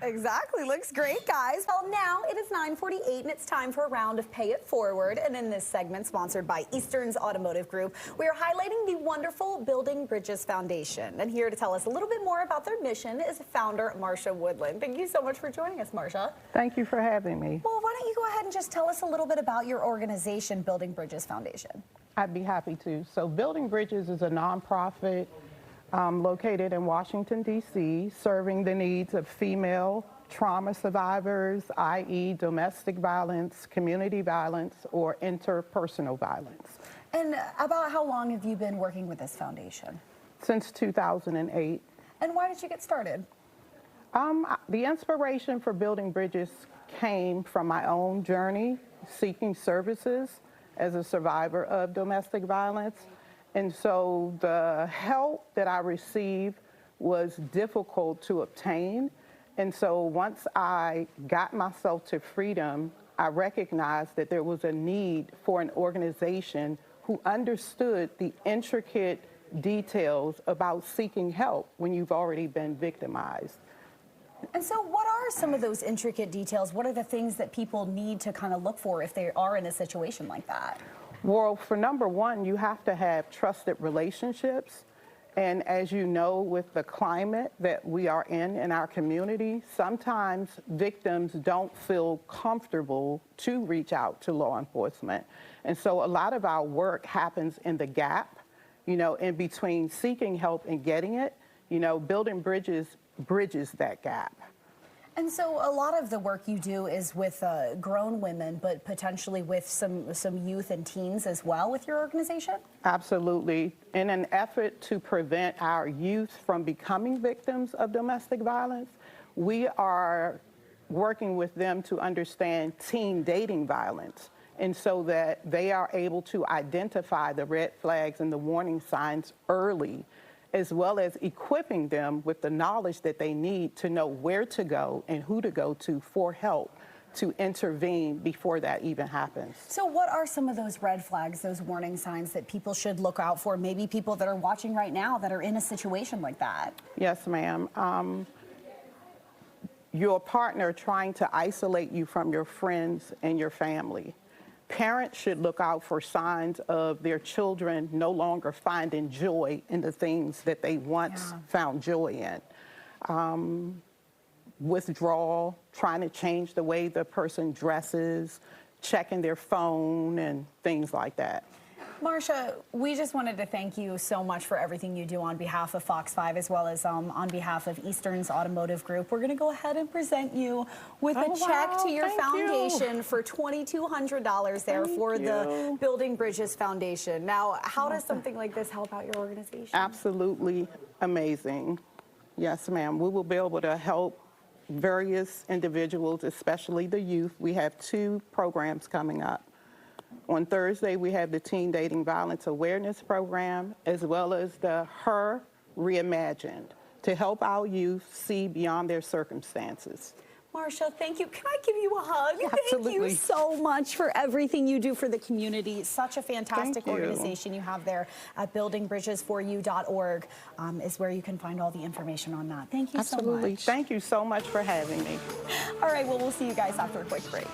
Exactly. Looks great, guys. Well, now it is 9:48 and it's time for a round of Pay It Forward. And in this segment, sponsored by Eastern's Automotive Group, we are highlighting the wonderful Building Bridges Foundation. And here to tell us a little bit more about their mission is founder Marsha Woodland. Thank you so much for joining us, Marsha. Thank you for having me. Well, why don't you go ahead and just tell us a little bit about your organization, Building Bridges Foundation. I'd be happy to. So Building Bridges is a nonprofit located in Washington, D.C., serving the needs of female trauma survivors, i.e. domestic violence, community violence, or interpersonal violence. And about how long have you been working with this foundation? Since 2008. And why did you get started? The inspiration for Building Bridges came from my own journey seeking services as a survivor of domestic violence. And so the help that I received was difficult to obtain. And so once I got myself to freedom, I recognized that there was a need for an organization who understood the intricate details about seeking help when you've already been victimized. And so what are some of those intricate details? What are the things that people need to kind of look for if they are in a situation like that? Well, for number one, you have to have trusted relationships. And as you know, with the climate that we are in our community, sometimes victims don't feel comfortable to reach out to law enforcement. And so a lot of our work happens in the gap, you know, in between seeking help and getting it. You know, Building Bridges bridges that gap. And so a lot of the work you do is with grown women, but potentially with some youth and teens as well with your organization? Absolutely. In an effort to prevent our youth from becoming victims of domestic violence, we are working with them to understand teen dating violence, and so that they are able to identify the red flags and the warning signs early, as well as equipping them with the knowledge that they need to know where to go and who to go to for help to intervene before that even happens. So what are some of those red flags, those warning signs that people should look out for? Maybe people that are watching right now that are in a situation like that. Yes, ma'am. Your partner trying to isolate you from your friends and your family. Parents should look out for signs of their children no longer finding joy in the things that they once found joy in. Withdrawal, trying to change the way the person dresses, checking their phone, and things like that. Marsha, we just wanted to thank you so much for everything you do on behalf of Fox5 as well as on behalf of Eastern's Automotive Group. We're going to go ahead and present you with a check to your foundation for $2,200 there for the Building Bridges Foundation. Now, how does something like this help out your organization? Absolutely amazing. Yes, ma'am. We will be able to help various individuals, especially the youth. We have 2 programs coming up. On Thursday, we have the Teen Dating Violence Awareness Program, as well as the Her Reimagined, to help our youth see beyond their circumstances. Marsha, thank you. Can I give you a hug? Absolutely. Thank you so much for everything you do for the community. Such a fantastic organization you have there at buildingbridgesforyou.org is where you can find all the information on that. Thank you so much. Absolutely. Thank you so much for having me. All right, well, we'll see you guys after a quick break.